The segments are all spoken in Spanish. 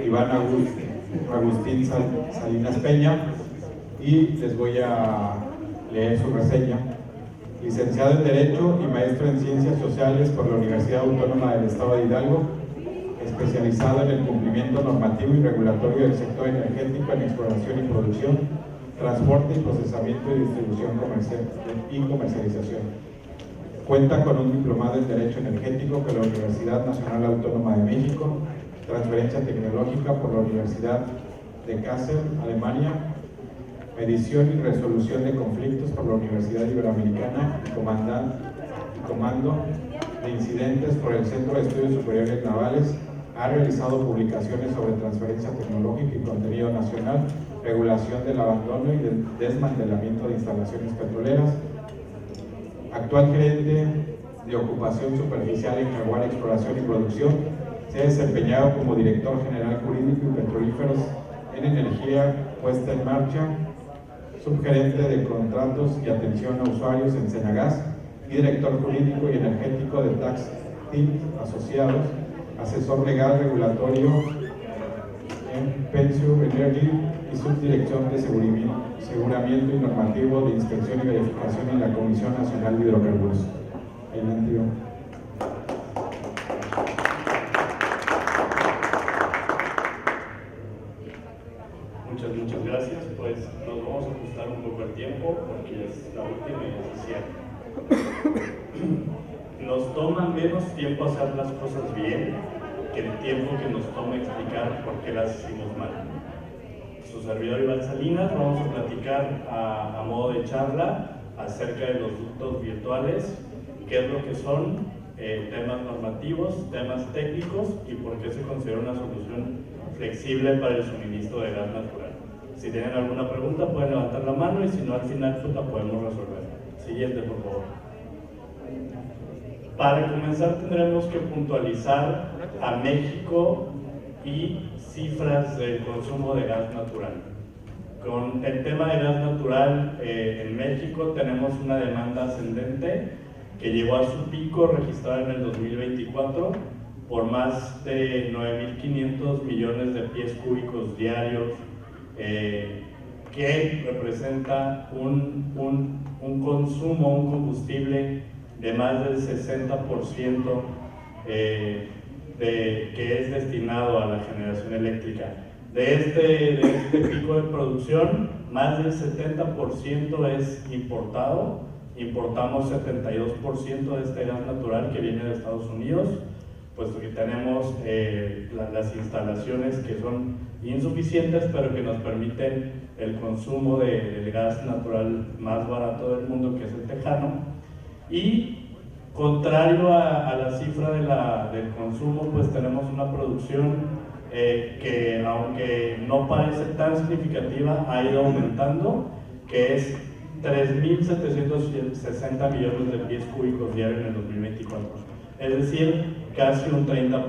Iván Agustín Salinas Peña, y les voy a leer su reseña. Licenciado en Derecho y maestro en Ciencias Sociales por la Universidad Autónoma del Estado de Hidalgo, especializado en el cumplimiento normativo y regulatorio del sector energético en exploración y producción, transporte y procesamiento y distribución comercial y comercialización. Cuenta con un diplomado en Derecho Energético por la Universidad Nacional Autónoma de México, transferencia tecnológica por la Universidad de Kassel, Alemania, medición y resolución de conflictos por la Universidad Iberoamericana y comando de incidentes por el Centro de Estudios Superiores Navales. Ha realizado publicaciones sobre transferencia tecnológica y contenido nacional, regulación del abandono y del desmantelamiento de instalaciones petroleras. Actual gerente de ocupación superficial en Jaguar Exploración y Producción. Se ha desempeñado como director general jurídico y petrolíferos en energía puesta en marcha, subgerente de contratos y atención a usuarios en Senagas y director jurídico y energético de Tax Team Asociados, asesor legal regulatorio en Pensure Energy y subdirección de aseguramiento y normativo de inspección y verificación en la Comisión Nacional de Hidrocarburos. Adelante, Iván. Muchas gracias. Pues nos vamos a ajustar un poco el tiempo porque es la última y es cierto. Nos toma menos tiempo hacer las cosas bien que el tiempo que nos toma explicar por qué las hicimos mal. Su servidor Iván Salinas, vamos a platicar a modo de charla acerca de los ductos virtuales, qué es lo que son, temas normativos, temas técnicos y por qué se considera una solución flexible para el suministro de gas natural. Si tienen alguna pregunta pueden levantar la mano y si no al final pues la podemos resolver. Siguiente, por favor. Para comenzar tendremos que puntualizar a México y cifras del consumo de gas natural. Con el tema de gas natural en México tenemos una demanda ascendente que llegó a su pico registrado en el 2024 por más de 9.500 millones de pies cúbicos diarios, que representa un consumo, un combustible de más del 60% que es destinado a la generación eléctrica. De este pico de producción, más del 70% es importado. Importamos 72% de este gas natural que viene de Estados Unidos, puesto que tenemos las instalaciones que son insuficientes, pero que nos permiten el consumo del gas natural más barato del mundo, que es el tejano. Y contrario a la cifra del consumo, pues tenemos una producción que, aunque no parece tan significativa, ha ido aumentando, que es 3.760 millones de pies cúbicos diarios en el 2024, es decir, casi un 30%.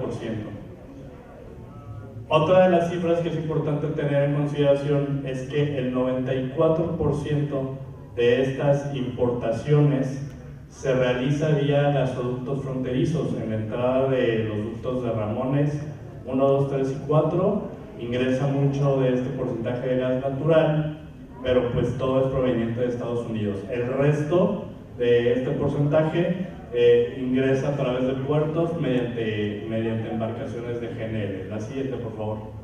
Otra de las cifras que es importante tener en consideración es que el 94% de estas importaciones se realiza vía gasoductos fronterizos. En la entrada de los ductos de Ramones 1, 2, 3 y 4 ingresa mucho de este porcentaje de gas natural, pero pues todo es proveniente de Estados Unidos. El resto de este porcentaje ingresa a través de puertos mediante embarcaciones de GNL. La siguiente, por favor.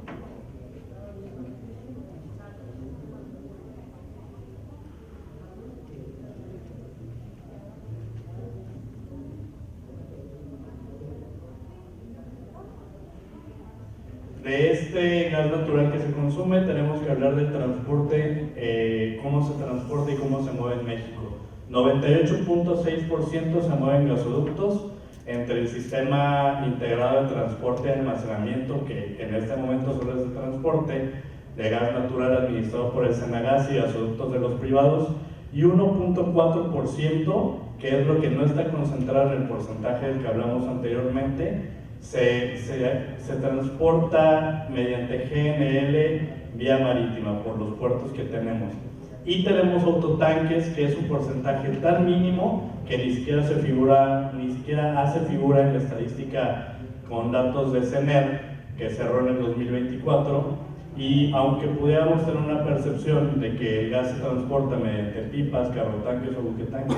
De este gas natural que se consume tenemos que hablar del transporte, cómo se transporta y cómo se mueve en México. 98.6% se mueve en gasoductos, entre el sistema integrado de transporte y almacenamiento, que en este momento solo es el transporte de gas natural administrado por el Senagas y gasoductos de los privados, y 1.4%, que es lo que no está concentrado en el porcentaje del que hablamos anteriormente, se transporta mediante GNL vía marítima por los puertos que tenemos. Y tenemos autotanques, que es un porcentaje tan mínimo que ni siquiera hace figura en la estadística con datos de CENER, que cerró en el 2024, y aunque pudiéramos tener una percepción de que el gas se transporta mediante pipas, carrotanques o buquetanques,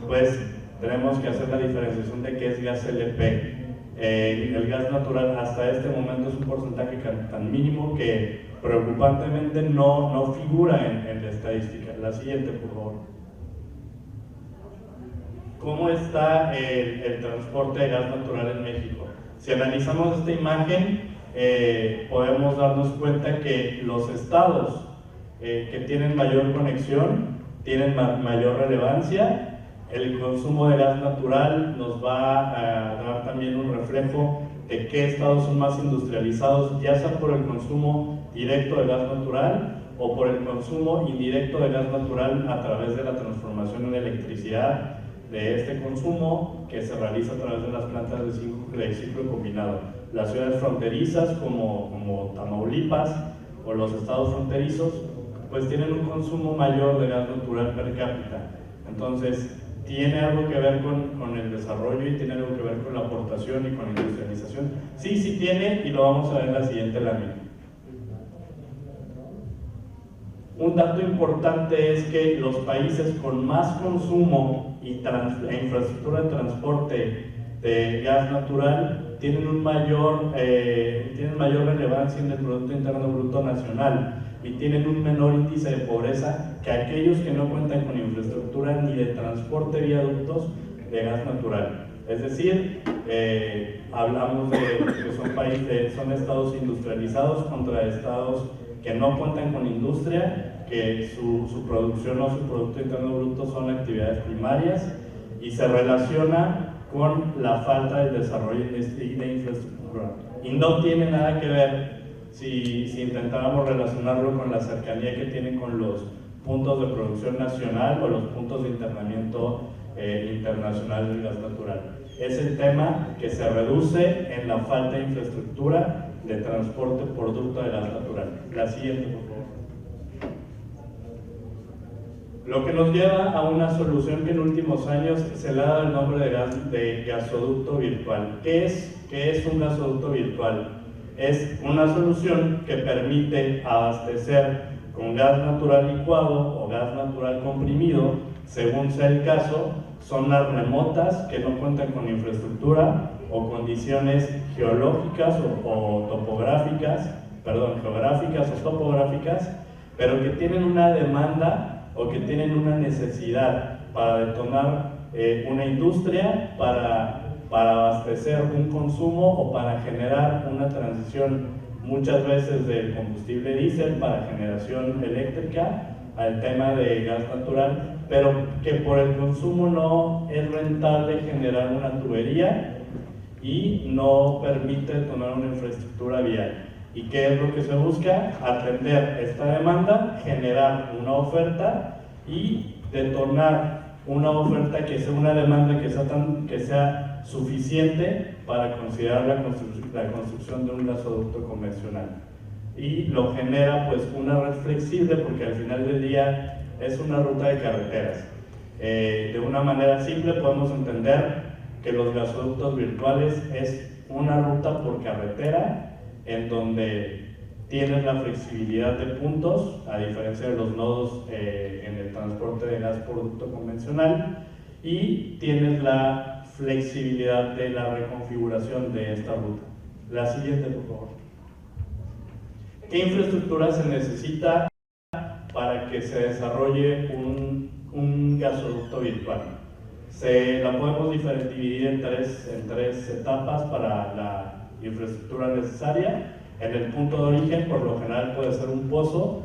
pues tenemos que hacer la diferenciación de qué es gas LP. El gas natural hasta este momento es un porcentaje tan mínimo que preocupantemente no figura en la estadística. La siguiente, por favor. ¿Cómo está el transporte de gas natural en México? Si analizamos esta imagen, podemos darnos cuenta que los estados que tienen mayor conexión tienen mayor relevancia. El consumo de gas natural nos va a dar también un reflejo de qué estados son más industrializados, ya sea por el consumo directo de gas natural o por el consumo indirecto de gas natural a través de la transformación en electricidad de este consumo que se realiza a través de las plantas de ciclo combinado. Las ciudades fronterizas como Tamaulipas o los estados fronterizos pues tienen un consumo mayor de gas natural per cápita. Entonces, ¿tiene algo que ver con el desarrollo y tiene algo que ver con la aportación y con la industrialización? Sí tiene, y lo vamos a ver en la siguiente lámina. Un dato importante es que los países con más consumo e infraestructura de transporte de gas natural tienen mayor relevancia en el Producto Interno Bruto Nacional y tienen un menor índice de pobreza que aquellos que no cuentan con infraestructura ni de transporte vía ductos de gas natural. Es decir, hablamos de que son estados industrializados contra estados que no cuentan con industria, que su producción o su Producto Interno Bruto son actividades primarias y se relaciona con la falta de desarrollo de infraestructura. Y no tiene nada que ver si intentáramos relacionarlo con la cercanía que tienen con los puntos de producción nacional o los puntos de internamiento internacional del gas natural. Es el tema que se reduce en la falta de infraestructura de transporte por ducto de gas natural. La siguiente, por favor. Lo que nos lleva a una solución que en últimos años se le ha dado el nombre de gasoducto virtual. ¿Qué es un gasoducto virtual? Es una solución que permite abastecer con gas natural licuado o gas natural comprimido, según sea el caso, zonas remotas que no cuentan con infraestructura o condiciones geológicas o topográficas, geográficas o topográficas, pero que tienen una demanda o que tienen una necesidad para detonar una industria, para abastecer un consumo o para generar una transición muchas veces del combustible diésel para generación eléctrica al tema de gas natural, pero que por el consumo no es rentable generar una tubería y no permite detonar una infraestructura vial. ¿Y qué es lo que se busca? Atender esta demanda, generar una oferta y detonar una oferta que sea una demanda que sea suficiente para considerar la construcción de un gasoducto convencional. Y lo genera pues una red flexible porque al final del día es una ruta de carreteras. De una manera simple podemos entender que los gasoductos virtuales es una ruta por carretera en donde tienes la flexibilidad de puntos, a diferencia de los nodos en el transporte de gas por ducto convencional, y tienes la flexibilidad de la reconfiguración de esta ruta. La siguiente, por favor. ¿Qué infraestructura se necesita para que se desarrolle un gasoducto virtual? La podemos dividir en tres etapas para la infraestructura necesaria. En el punto de origen, por lo general puede ser un pozo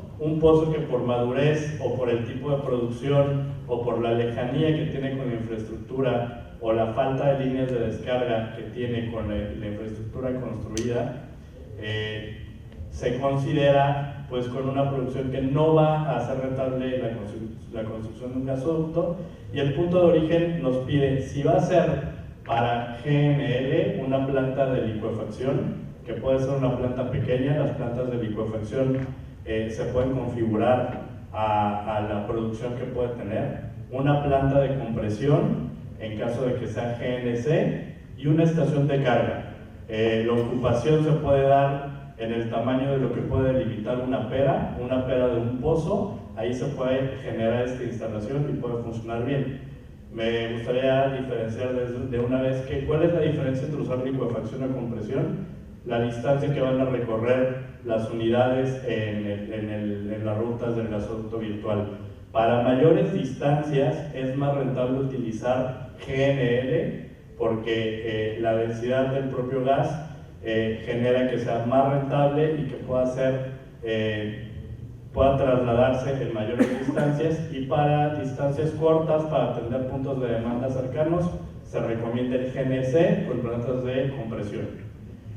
que por madurez o por el tipo de producción o por la lejanía que tiene con la infraestructura o la falta de líneas de descarga que tiene con la infraestructura construida, se considera pues con una producción que no va a hacer rentable la construcción de un gasoducto, y el punto de origen nos pide si va a ser para GNL, una planta de licuefacción, que puede ser una planta pequeña. Las plantas de licuefacción se pueden configurar a la producción que puede tener, una planta de compresión en caso de que sea GNC y una estación de carga. La ocupación se puede dar en el tamaño de lo que puede delimitar una pera de un pozo. Ahí se puede generar esta instalación y puede funcionar bien. Me gustaría diferenciar de una vez cuál es la diferencia entre usar licuefacción o compresión. La distancia que van a recorrer las unidades en las rutas del gasoducto virtual. Para mayores distancias es más rentable utilizar GNL porque la densidad del propio gas genera que sea más rentable y que pueda trasladarse en mayores distancias, y para distancias cortas, para atender puntos de demanda cercanos, se recomienda el GNC con plantas de compresión.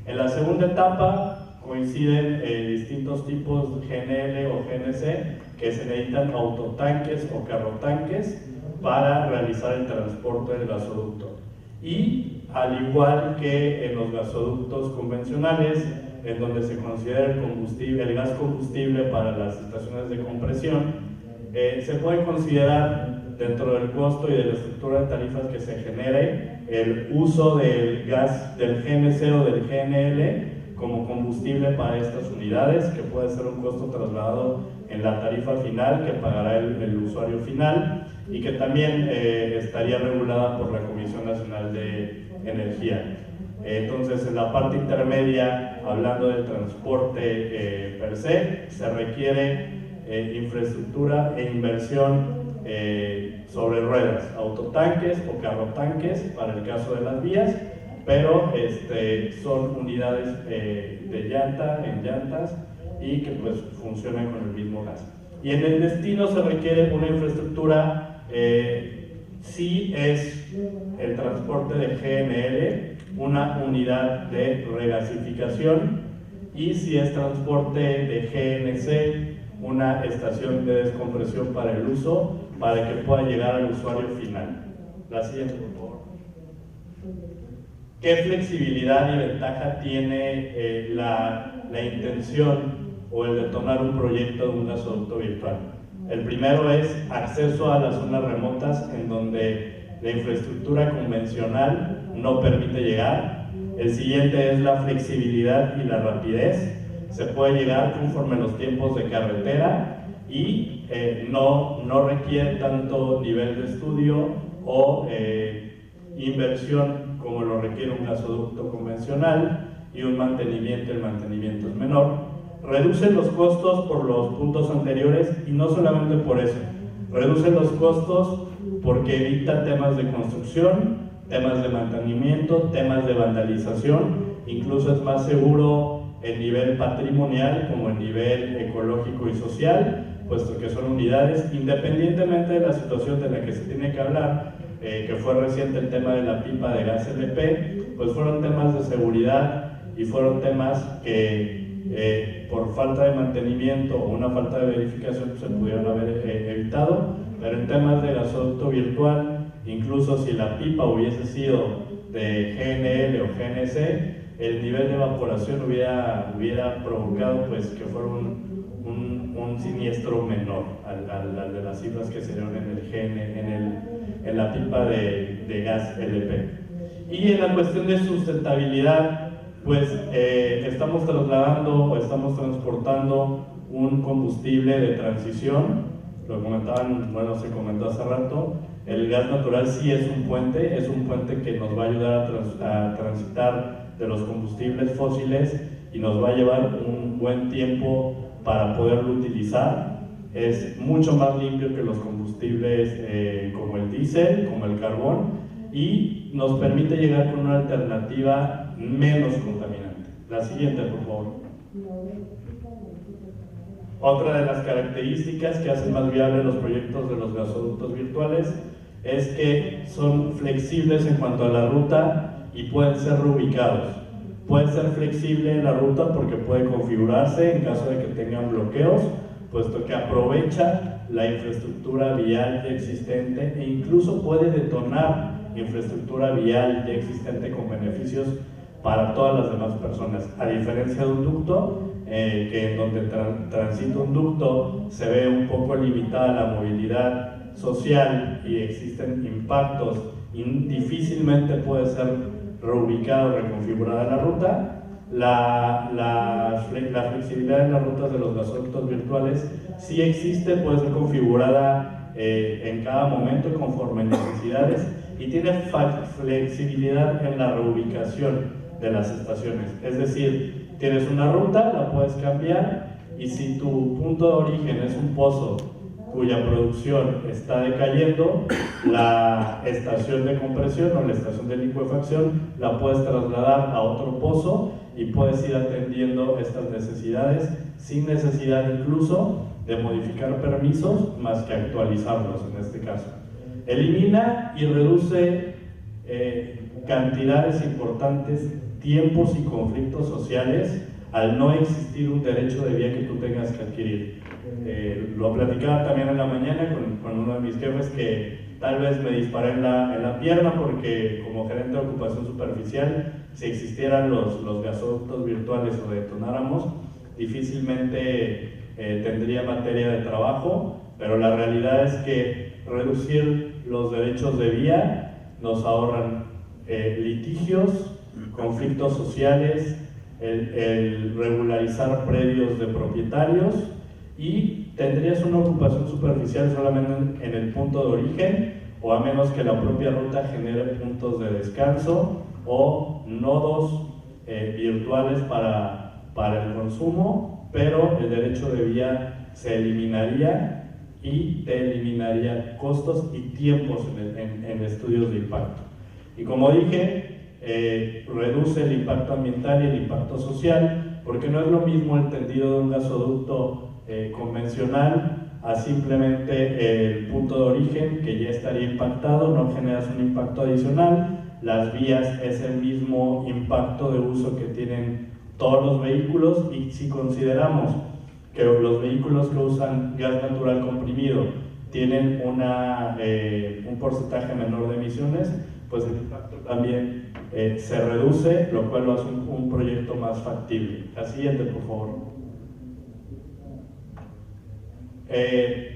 En la segunda etapa coinciden distintos tipos de GNL o GNC que se necesitan autotanques o carrotanques para realizar el transporte del gasoducto. Y al igual que en los gasoductos convencionales, en donde se considera el gas combustible para las estaciones de compresión, se puede considerar dentro del costo y de la estructura de tarifas que se genere el uso del gas del GNC o del GNL como combustible para estas unidades, que puede ser un costo trasladado en la tarifa final que pagará el usuario final, y que también estaría regulada por la Comisión Nacional de Energía. Entonces, en la parte intermedia, hablando del transporte per se requiere infraestructura e inversión sobre ruedas, autotanques o carrotanques para el caso de las vías, pero son unidades de llantas y que pues funcionan con el mismo gas. Y en el destino se requiere una infraestructura, si es el transporte de GNL, una unidad de regasificación, y si es transporte de GNC, una estación de descompresión para el uso, para que pueda llegar al usuario final. La siguiente, por favor. ¿Qué flexibilidad y ventaja tiene la intención o el detonar un proyecto de un gasoducto virtual? El primero es acceso a las zonas remotas en donde la infraestructura convencional no permite llegar. El siguiente es la flexibilidad y la rapidez. Se puede llegar conforme los tiempos de carretera y no requiere tanto nivel de estudio o inversión como lo requiere un gasoducto convencional, y el mantenimiento es menor. Reduce los costos por los puntos anteriores, y no solamente por eso, reduce los costos porque evita temas de construcción, temas de mantenimiento, temas de vandalización. Incluso es más seguro en nivel patrimonial como en nivel ecológico y social, puesto que son unidades, independientemente de la situación de la que se tiene que hablar, que fue reciente el tema de la pipa de gas LP, pues fueron temas de seguridad y fueron temas que por falta de mantenimiento o una falta de verificación se pudieron haber evitado. Pero en temas de gasoducto virtual, incluso si la pipa hubiese sido de GNL o GNC, el nivel de evaporación hubiera provocado pues que fuera un siniestro menor al de las cifras que se dieron en la pipa de gas LP. Y en la cuestión de sustentabilidad, pues estamos trasladando o estamos transportando un combustible de transición. Lo comentaban, bueno, se comentó hace rato, el gas natural sí es un puente que nos va a ayudar a transitar de los combustibles fósiles y nos va a llevar un buen tiempo para poderlo utilizar. Es mucho más limpio que los combustibles como el diésel, como el carbón, y nos permite llegar con una alternativa menos contaminante. La siguiente, por favor. Otra de las características que hacen más viables los proyectos de los gasoductos virtuales es que son flexibles en cuanto a la ruta y pueden ser reubicados. Puede ser flexible la ruta porque puede configurarse en caso de que tengan bloqueos, puesto que aprovecha la infraestructura vial ya existente e incluso puede detonar infraestructura vial ya existente con beneficios para todas las demás personas, a diferencia de un ducto, que en donde transita un ducto se ve un poco limitada la movilidad social y existen impactos y difícilmente puede ser reubicada o reconfigurada la ruta. La flexibilidad en las rutas de los gasoductos virtuales sí existe, puede ser configurada en cada momento conforme necesidades, y tiene flexibilidad en la reubicación de las estaciones. Es decir, tienes una ruta, la puedes cambiar, y si tu punto de origen es un pozo cuya producción está decayendo, la estación de compresión o la estación de licuefacción la puedes trasladar a otro pozo y puedes ir atendiendo estas necesidades sin necesidad incluso de modificar permisos más que actualizarlos en este caso. Elimina y reduce cantidades importantes, tiempos y conflictos sociales al no existir un derecho de vía que tú tengas que adquirir. Lo platicaba también en la mañana con uno de mis jefes, que tal vez me disparé en la pierna porque como gerente de ocupación superficial, si existieran los gasoductos virtuales o detonáramos, difícilmente tendría materia de trabajo, pero la realidad es que reducir los derechos de vía nos ahorran litigios, conflictos sociales, el regularizar predios de propietarios, y tendrías una ocupación superficial solamente en el punto de origen, o a menos que la propia ruta genere puntos de descanso o nodos virtuales para el consumo, pero el derecho de vía se eliminaría y te eliminaría costos y tiempos en estudios de impacto. Y como dije, reduce el impacto ambiental y el impacto social, porque no es lo mismo el tendido de un gasoducto convencional a simplemente el punto de origen, que ya estaría impactado, no generas un impacto adicional. Las vías es el mismo impacto de uso que tienen todos los vehículos, y si consideramos que los vehículos que usan gas natural comprimido tienen un porcentaje menor de emisiones, pues el impacto también se reduce, lo cual lo hace un proyecto más factible. La siguiente, por favor.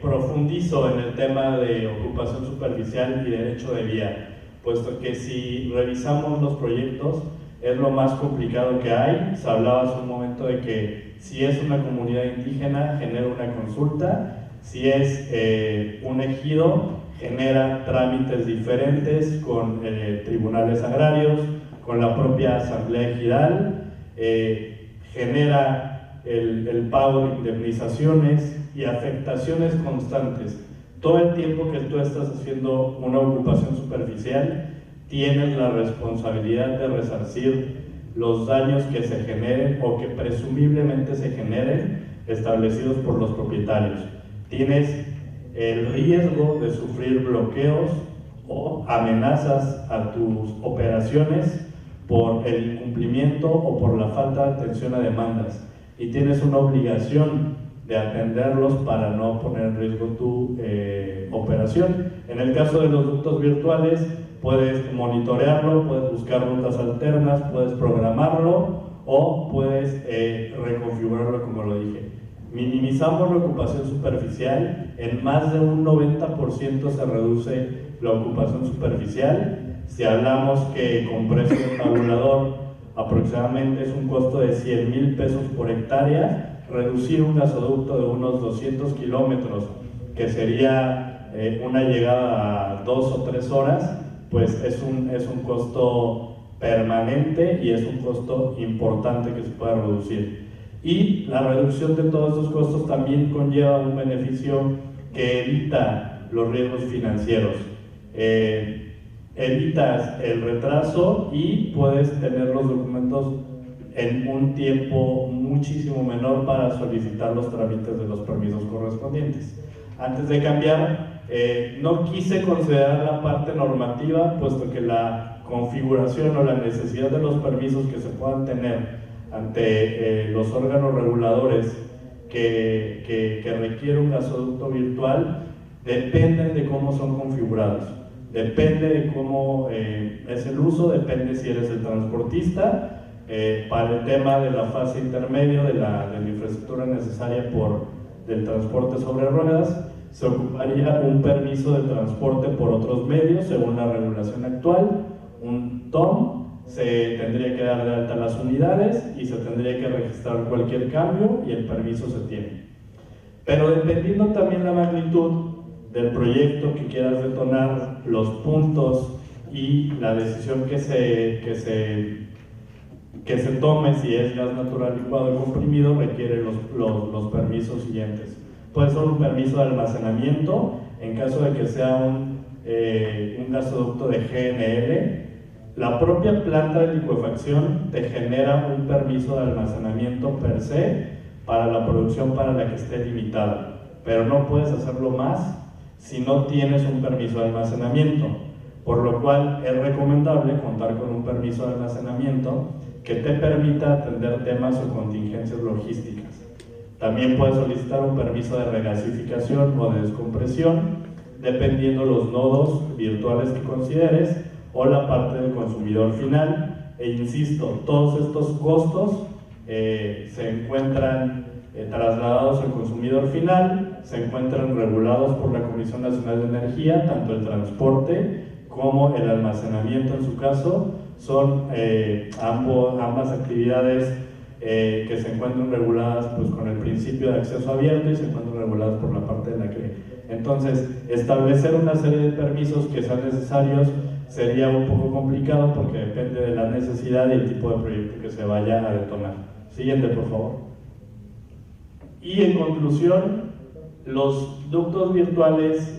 Profundizo en el tema de ocupación superficial y derecho de vía, puesto que si revisamos los proyectos es lo más complicado que hay. Se hablaba hace un momento de que si es una comunidad indígena genera una consulta, si es un ejido genera trámites diferentes con tribunales agrarios, con la propia asamblea ejidal, genera el pago de indemnizaciones y afectaciones constantes. Todo el tiempo que tú estás haciendo una ocupación superficial, tienes la responsabilidad de resarcir los daños que se generen o que presumiblemente se generen establecidos por los propietarios. Tienes el riesgo de sufrir bloqueos o amenazas a tus operaciones por el incumplimiento o por la falta de atención a demandas, y tienes una obligación de atenderlos para no poner en riesgo tu operación. En el caso de los ductos virtuales, puedes monitorearlo, puedes buscar rutas alternas, puedes programarlo o puedes reconfigurarlo como lo dije. Minimizamos la ocupación superficial, en más de un 90% se reduce la ocupación superficial. Si hablamos que con precio de tabulador aproximadamente es un costo de 100,000 pesos por hectárea, reducir un gasoducto de unos 200 kilómetros, que sería una llegada a 2 o 3 horas, pues es un costo permanente y es un costo importante que se puede reducir. Y la reducción de todos estos costos también conlleva un beneficio que evita los riesgos financieros. Evitas el retraso y puedes tener los documentos en un tiempo muchísimo menor para solicitar los trámites de los permisos correspondientes. Antes de cambiar, no quise considerar la parte normativa, puesto que la configuración o la necesidad de los permisos que se puedan tener ante los órganos reguladores que requiere un gasoducto virtual dependen de cómo son configurados, depende de cómo es el uso, depende si eres el transportista. Para el tema de la fase intermedia de la infraestructura necesaria del transporte sobre ruedas, se ocuparía un permiso de transporte por otros medios según la regulación actual, un TOM. se tendría que dar de alta las unidades y se tendría que registrar cualquier cambio y el permiso se tiene. Pero dependiendo también la magnitud del proyecto que quieras detonar, los puntos y la decisión que se tome, si es gas natural licuado o comprimido, requiere los permisos siguientes. Puede ser un permiso de almacenamiento en caso de que sea un gasoducto de GNL. La propia planta de licuefacción te genera un permiso de almacenamiento per se para la producción para la que esté limitada, pero no puedes hacerlo más si no tienes un permiso de almacenamiento, por lo cual es recomendable contar con un permiso de almacenamiento que te permita atender temas o contingencias logísticas. También puedes solicitar un permiso de regasificación o de descompresión, dependiendo los nodos virtuales que consideres o la parte del consumidor final. E insisto, todos estos costos se encuentran trasladados al consumidor final, se encuentran regulados por la Comisión Nacional de Energía, tanto el transporte como el almacenamiento en su caso, son ambas actividades que se encuentran reguladas pues, con el principio de acceso abierto y se encuentran reguladas por la parte de la CRE. Entonces, establecer una serie de permisos que sean necesarios sería un poco complicado porque depende de la necesidad y el tipo de proyecto que se vaya a detonar. Siguiente, por favor. Y en conclusión, los ductos virtuales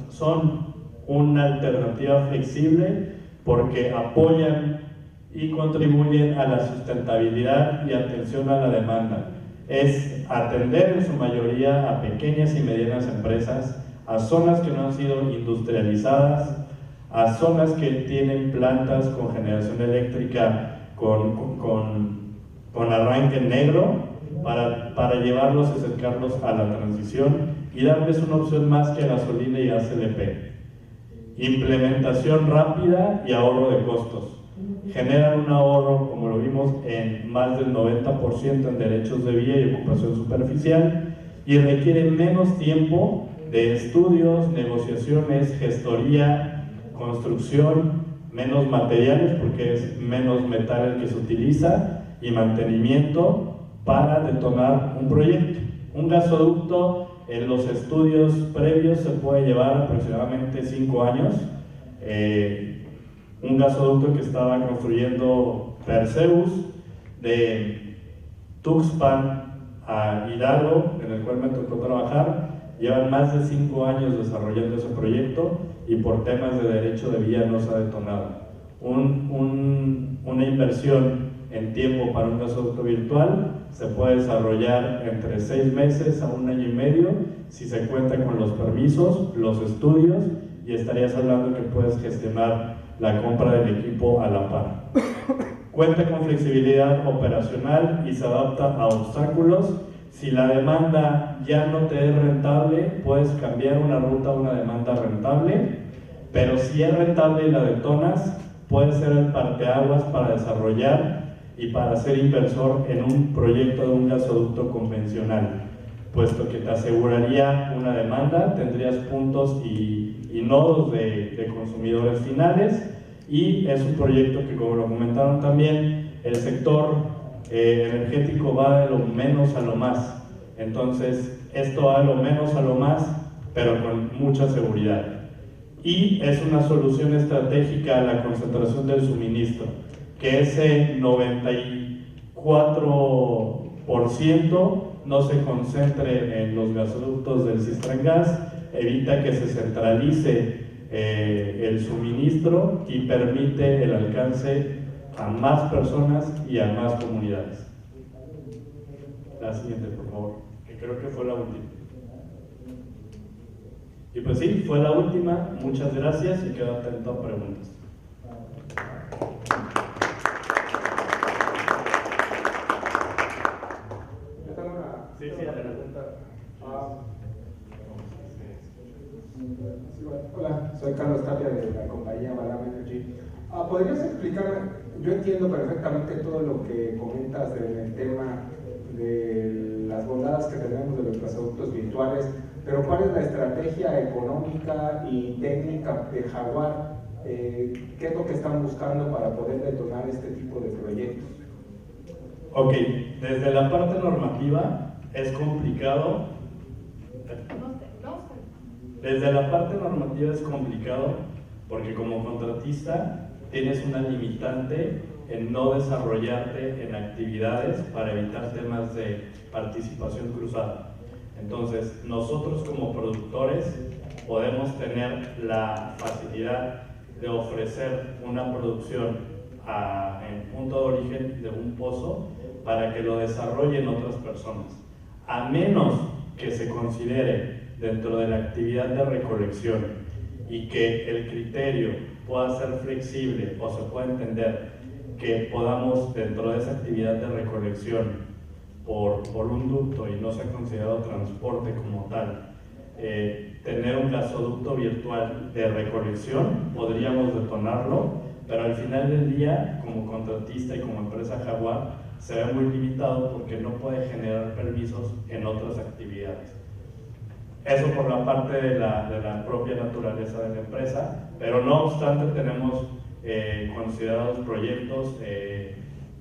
son una alternativa flexible porque apoyan y contribuyen a la sustentabilidad y atención a la demanda. Es atender en su mayoría a pequeñas y medianas empresas, a zonas que no han sido industrializadas, a zonas que tienen plantas con generación eléctrica con arranque negro, para llevarlos y acercarlos a la transición y darles una opción más que gasolina y gas LP. Implementación rápida y ahorro de costos. Generan un ahorro, como lo vimos, en más del 90% en derechos de vía y ocupación superficial, y requieren menos tiempo de estudios, negociaciones, gestoría, construcción, menos materiales porque es menos metal el que se utiliza, y mantenimiento para detonar un proyecto. Un gasoducto en los estudios previos se puede llevar aproximadamente 5 años. Un gasoducto que estaba construyendo Perseus de Tuxpan a Hidalgo, en el cual me tocó trabajar, llevan más de 5 años desarrollando ese proyecto y por temas de derecho de vía no se ha detonado. Una inversión en tiempo para un gasoducto virtual se puede desarrollar entre 6 meses a 1 año y medio si se cuenta con los permisos, los estudios, y estarías hablando que puedes gestionar la compra del equipo a la par. Cuenta con flexibilidad operacional y se adapta a obstáculos. Si la demanda ya no te es rentable, puedes cambiar una ruta a una demanda rentable, pero si es rentable y la detonas, puede ser el parteaguas para desarrollar y para ser inversor en un proyecto de un gasoducto convencional, puesto que te aseguraría una demanda, tendrías puntos y nodos de consumidores finales, y es un proyecto que, como lo comentaron también, el sector energético va de lo menos a lo más. Entonces, esto va de lo menos a lo más, pero con mucha seguridad. Y es una solución estratégica a la concentración del suministro, que ese 94% no se concentre en los gasoductos del Sistrangas, evita que se centralice el suministro y permite el alcance a más personas y a más comunidades. La siguiente, por favor, que creo que fue la última. Y pues sí, fue la última. Muchas gracias y quedo atento a preguntas. Sí, adelante. Hola, soy Carlos Tapia de la compañía Balam Energy. ¿Podrías explicarme? Yo entiendo perfectamente todo lo que comentas en el tema de las bondades que tenemos de los gasoductos virtuales, pero ¿cuál es la estrategia económica y técnica de Jaguar ¿Qué es lo que están buscando para poder detonar este tipo de proyectos? Ok, desde la parte normativa es complicado. Desde la parte normativa es complicado porque como contratista tienes una limitante en no desarrollarte en actividades para evitar temas de participación cruzada. Entonces, nosotros como productores podemos tener la facilidad de ofrecer una producción en punto de origen de un pozo para que lo desarrollen otras personas, a menos que se considere dentro de la actividad de recolección y que el criterio pueda ser flexible o se pueda entender que podamos dentro de esa actividad de recolección por un ducto y no se ha considerado transporte como tal, tener un gasoducto virtual de recolección, podríamos detonarlo, pero al final del día, como contratista y como empresa Jaguar, se ve muy limitado porque no puede generar permisos en otras actividades. Eso por la parte de la propia naturaleza de la empresa, pero no obstante tenemos considerados proyectos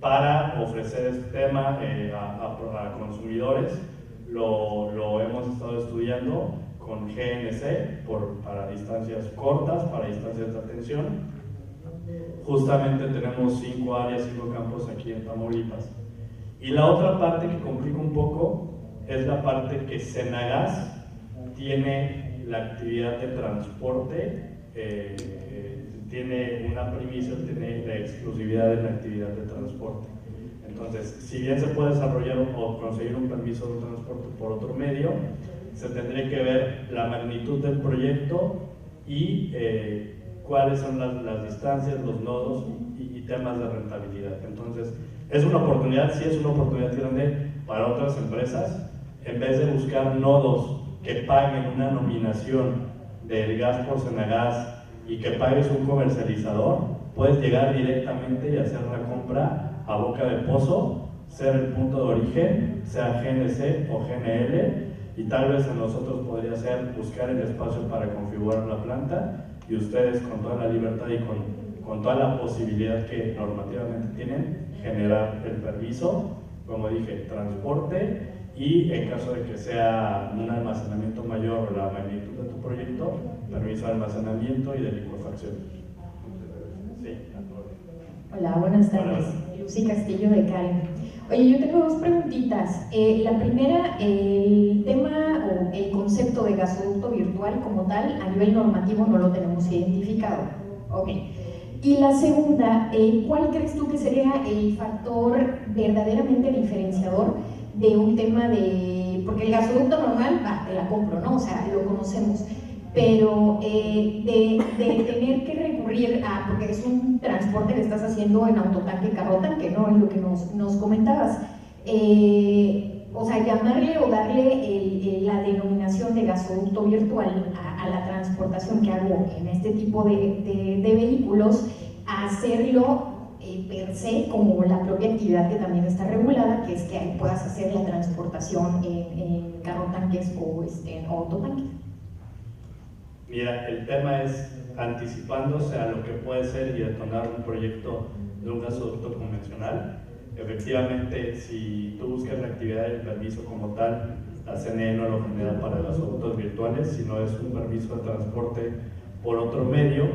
para ofrecer este tema a consumidores. Lo hemos estado estudiando con GNC para distancias cortas, para distancias de atención. Justamente tenemos 5 áreas, 5 campos aquí en Tamaulipas. Y la otra parte que complica un poco es la parte que Senagas tiene la actividad de transporte, tiene una primicia, tiene la exclusividad de la actividad de transporte. Entonces, si bien se puede desarrollar o conseguir un permiso de transporte por otro medio, se tendría que ver la magnitud del proyecto y cuáles son las distancias, los nodos y temas de rentabilidad. Entonces, es una oportunidad, sí es una oportunidad grande para otras empresas, en vez de buscar nodos que paguen una nominación del gas por Senagas y que pagues un comercializador, puedes llegar directamente y hacer la compra a boca de pozo, ser el punto de origen, sea GNC o GNL, y tal vez en nosotros podría ser buscar el espacio para configurar la planta y ustedes con toda la libertad y con toda la posibilidad que normativamente tienen, generar el permiso, como dije, transporte, y en caso de que sea un almacenamiento mayor o la magnitud de tu proyecto, permiso de almacenamiento y de licuefacción. Sí, hola, buenas tardes. Lucy Castillo de Karen. Oye, yo tengo dos preguntitas. La primera, el tema o el concepto de gasoducto virtual como tal, a nivel normativo no lo tenemos identificado. Ok. Y la segunda, ¿cuál crees tú que sería el factor verdaderamente diferenciador de un tema de, porque el gasoducto normal, te la compro, ¿no? O sea, lo conocemos, pero de tener que recurrir a, porque es un transporte que estás haciendo en autotanque, carrotanque, ¿no? Es lo que nos comentabas. O sea, llamarle o darle la denominación de gasoducto virtual a la transportación que hago en este tipo de vehículos, a hacerlo per se como la propia actividad que también está regulada, que es que ahí puedas hacer la transportación en carrotanques o en autotanques. Mira, el tema es anticipándose a lo que puede ser y detonar un proyecto de un gasoducto convencional. Efectivamente, si tú buscas la actividad del permiso como tal, la CNE no lo genera para gasoductos virtuales, sino es un permiso de transporte por otro medio,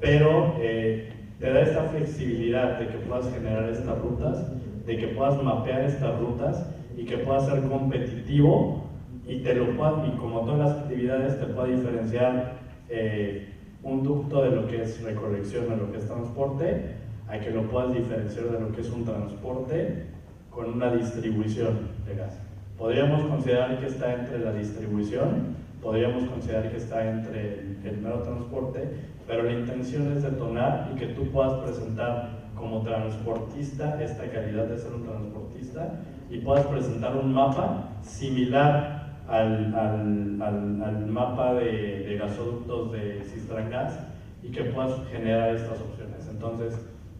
pero te da esta flexibilidad de que puedas generar estas rutas, de que puedas mapear estas rutas y que puedas ser competitivo y como todas las actividades te pueda diferenciar un ducto de lo que es recolección, de lo que es transporte, a que lo puedas diferenciar de lo que es un transporte con una distribución de gas. Podríamos considerar que está entre la distribución, podríamos considerar que está entre el mero transporte, pero la intención es detonar y que tú puedas presentar como transportista esta calidad de ser un transportista y puedas presentar un mapa similar al mapa de gasoductos de Sistrangas y que puedas generar estas opciones. Entonces,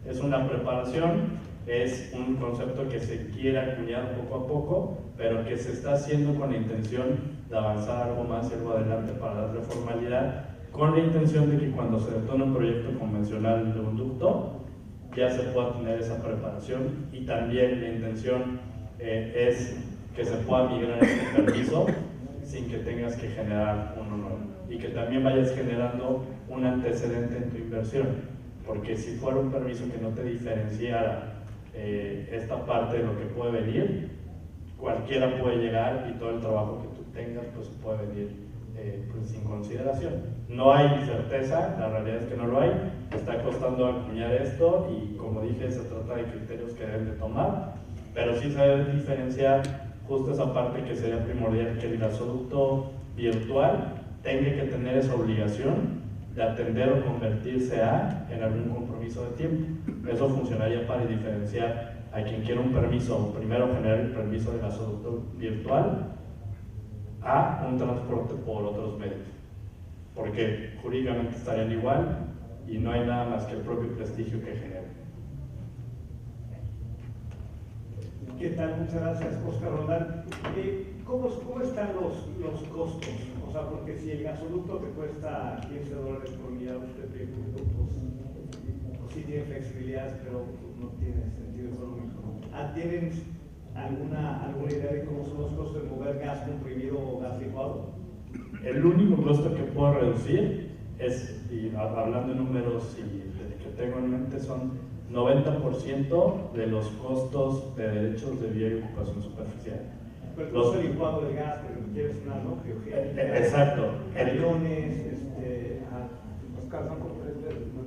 es una preparación, es un concepto que se quiere acuñar poco a poco, pero que se está haciendo con la intención de avanzar algo más y algo adelante para darle formalidad con la intención de que cuando se detone un proyecto convencional de un ducto, ya se pueda tener esa preparación, y también la intención es que se pueda migrar este permiso sin que tengas que generar uno nuevo, y que también vayas generando un antecedente en tu inversión, porque si fuera un permiso que no te diferenciara esta parte de lo que puede venir, cualquiera puede llegar y todo el trabajo que tú tengas pues puede venir pues, sin consideración. No hay certeza, la realidad es que no lo hay, está costando acuñar esto y como dije se trata de criterios que deben de tomar, pero sí se debe diferenciar justo esa parte que sería primordial, que el gasoducto virtual tenga que tener esa obligación de atender o convertirse en algún compromiso de tiempo. Eso funcionaría para diferenciar a quien quiera un permiso, primero generar el permiso de gasoducto virtual, a un transporte por otros medios, porque jurídicamente estarían igual y no hay nada más que el propio prestigio que genera. ¿Qué tal? Muchas gracias, Oscar Roldán. ¿Cómo están los costos? O sea, porque si el gasoducto te cuesta $15 por unidad, usted tiene productos, pues sí tiene flexibilidad, pero no tiene sentido económico. ¿Tienen alguna idea de cómo son los costos de mover gas comprimido o gas licuado? El único costo que puedo reducir es, y hablando de números y que tengo en mente, son 90% de los costos de derechos de vía y ocupación superficial. Pero el costo licuado del gas, porque quieres una geogénica. Exacto. Aviones, los casos son como 3 veces, ¿no?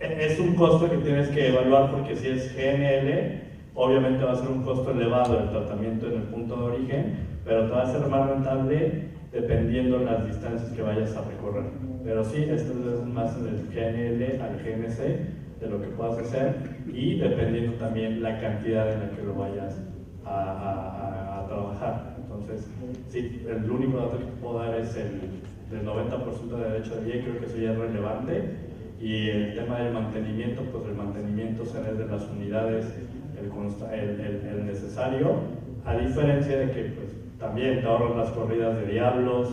Es un costo que tienes que evaluar, porque si es GNL, obviamente va a ser un costo elevado el tratamiento en el punto de origen, pero te va a ser más rentable dependiendo las distancias que vayas a recorrer. Pero sí, esto es más en el GNL al GNC de lo que puedas hacer, y dependiendo también la cantidad en la que lo vayas a trabajar. Entonces, sí, el único dato que puedo dar es el del 90% de derecho de vía, y creo que eso ya es relevante. Y el tema del mantenimiento, pues el mantenimiento será de las unidades el necesario, a diferencia de que pues, también te ahorras las corridas de diablos,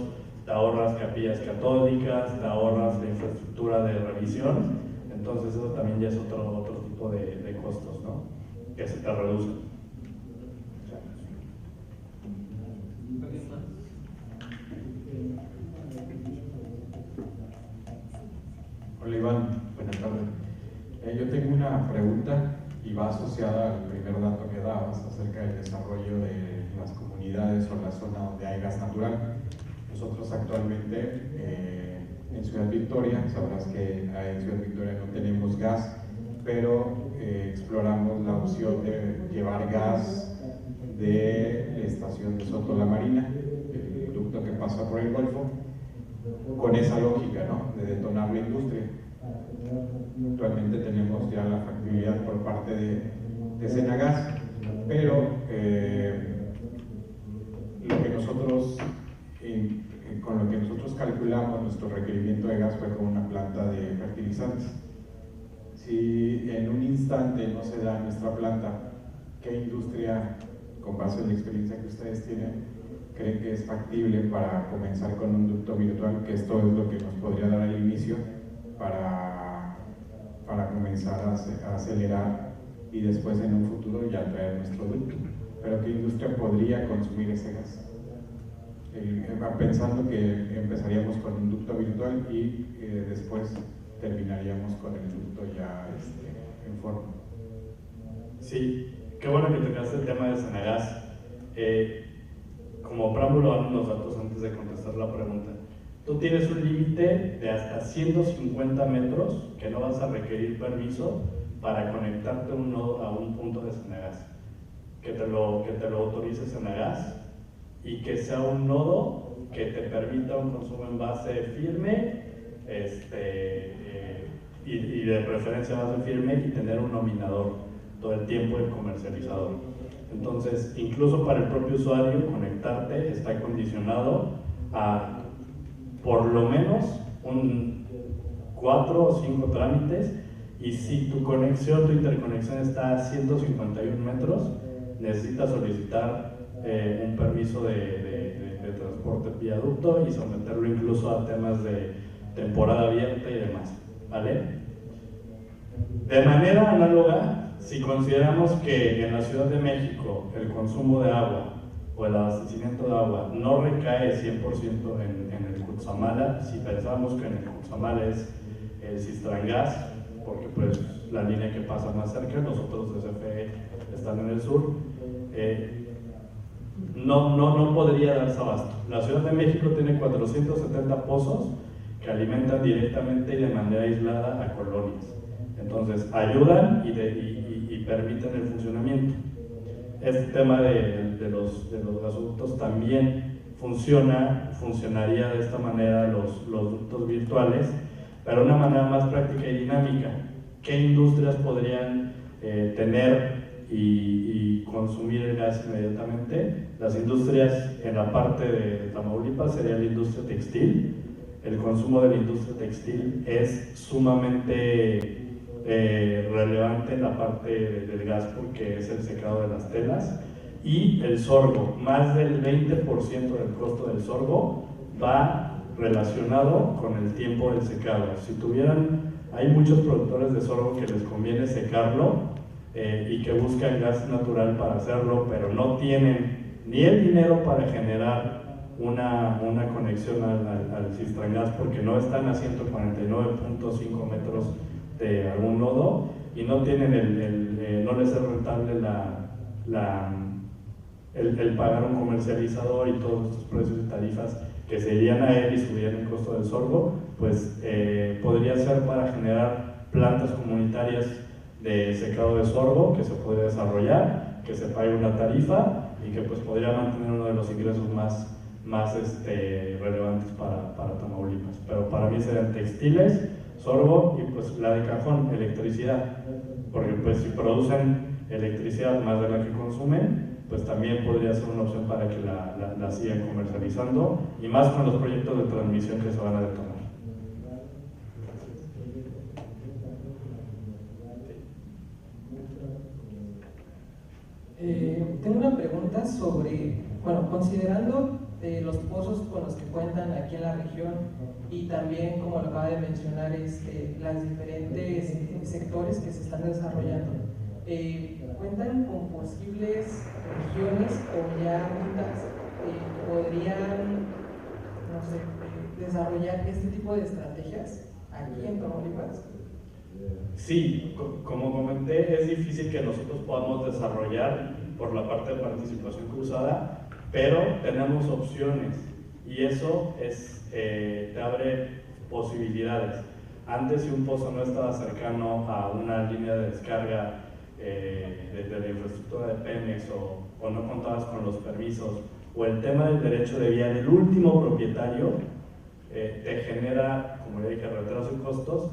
te ahorras capillas católicas, te ahorras la infraestructura de revisión. Entonces eso también ya es otro tipo de costos, ¿no? Que se te reducen. Hola Iván, buenas tardes. Yo tengo una pregunta y va asociada al primer dato que dabas acerca del desarrollo de las comunidades o la zona donde hay gas natural. Nosotros actualmente en Ciudad Victoria, sabrás que en Ciudad Victoria no tenemos gas, pero exploramos la opción de llevar gas de la estación de Soto La Marina, el ducto que pasa por el Golfo, con esa lógica, ¿no?, de detonar la industria. Actualmente tenemos ya la factibilidad por parte de Senagas, pero con lo que nosotros calculamos nuestro requerimiento de gas fue con una planta de fertilizantes. Si en un instante no se da nuestra planta, ¿qué industria, con base en la experiencia que ustedes tienen, creen que es factible para comenzar con un ducto virtual? Que esto es lo que nos podría dar el inicio para comenzar a acelerar y después en un futuro ya traer nuestro ducto. Pero ¿qué industria podría consumir ese gas? Pensando que empezaríamos con un ducto virtual y después terminaríamos con el ducto ya en forma. Sí, qué bueno que tocaste el tema de Senagas. Como preámbulo, damos los datos antes de contestar la pregunta. Tú tienes un límite de hasta 150 metros que no vas a requerir permiso para conectarte a un punto de Senagas. Que te lo autorice Senagas y que sea un nodo que te permita un consumo en base firme y de preferencia base firme, y tener un nominador todo el tiempo, el comercializador. Entonces, incluso para el propio usuario, conectarte está condicionado a por lo menos 4 o 5 trámites, y si tu interconexión está a 151 metros, necesitas solicitar un permiso de de transporte viaducto y someterlo incluso a temas de temporada abierta y demás, ¿vale? De manera análoga, si consideramos que en la Ciudad de México el consumo de agua o el abastecimiento de agua no recae 100% en el Cutzamala, si pensamos que en el Cutzamala es el Cistrangas, porque pues la línea que pasa más cerca, los otros de CFE están en el sur, no podría darse abasto. La Ciudad de México tiene 470 pozos que alimentan directamente y de manera aislada a colonias. Entonces, ayudan y permiten el funcionamiento. Este tema de los gasoductos también funcionaría de esta manera los ductos virtuales, pero de una manera más práctica y dinámica. ¿Qué industrias podrían tener y consumir el gas inmediatamente? Las industrias en la parte de Tamaulipas sería la industria textil. El consumo de la industria textil es sumamente relevante en la parte del gas porque es el secado de las telas, y el sorgo, más del 20% del costo del sorgo va relacionado con el tiempo del secado. Hay muchos productores de sorgo que les conviene secarlo y que buscan gas natural para hacerlo, pero no tienen ni el dinero para generar una conexión al Cistrangas porque no están a 149.5 metros de algún nodo y no tienen no les es rentable el pagar un comercializador y todos estos precios y tarifas que se irían a él y subían el costo del sorgo, pues podría ser para generar plantas comunitarias de secado de sorgo que se podría desarrollar, que se pague una tarifa y que pues podría mantener uno de los ingresos más relevantes para Tamaulipas. Pero para mí serían textiles, sorgo y pues la de cajón, electricidad, porque pues si producen electricidad más de la que consumen, pues también podría ser una opción para que la sigan comercializando, y más con los proyectos de transmisión que se van a detonar. Tengo una pregunta sobre, considerando los pozos con los que cuentan aquí en la región y también, como lo acaba de mencionar, las diferentes sectores que se están desarrollando, ¿cuentan con posibles regiones o ya rutas que podrían, desarrollar este tipo de estrategias aquí en Tamaulipas? Sí, como comenté, es difícil que nosotros podamos desarrollar por la parte de participación cruzada, pero tenemos opciones y eso te abre posibilidades. Antes, si un pozo no estaba cercano a una línea de descarga de la infraestructura de Pemex o no contabas con los permisos o el tema del derecho de vía del último propietario, te genera, como ya dije, retraso y costos,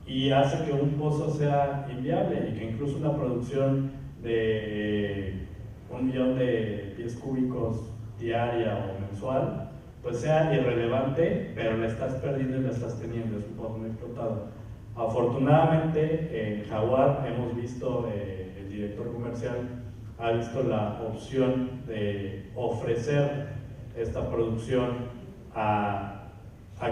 y hace que un pozo sea inviable y que incluso una producción de 1 millón de pies cúbicos diaria o mensual pues sea irrelevante, pero la estás perdiendo y la estás teniendo, es un pozo muy explotado. Afortunadamente en Jaguar hemos visto, el director comercial ha visto la opción de ofrecer esta producción a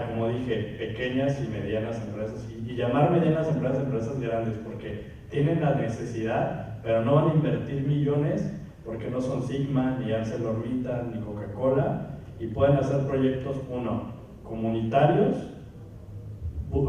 como dije, pequeñas y medianas empresas, y llamar medianas empresas grandes, porque tienen la necesidad, pero no van a invertir millones, porque no son Sigma, ni ArcelorMittal, ni Coca-Cola, y pueden hacer proyectos, comunitarios,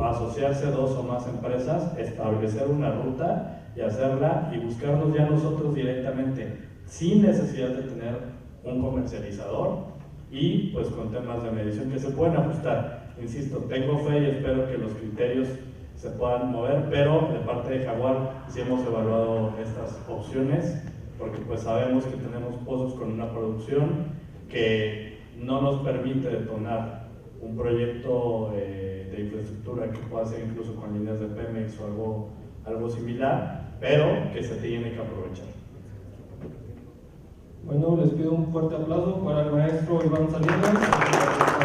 asociarse 2 o más empresas, establecer una ruta y hacerla, y buscarnos ya nosotros directamente, sin necesidad de tener un comercializador, y pues con temas de medición que se pueden ajustar. Insisto, tengo fe y espero que los criterios se puedan mover, pero de parte de Jaguar sí hemos evaluado estas opciones, porque pues sabemos que tenemos pozos con una producción que no nos permite detonar un proyecto de infraestructura que pueda ser incluso con líneas de Pemex o algo similar, pero que se tiene que aprovechar. Bueno, les pido un fuerte aplauso para el maestro Iván Salinas.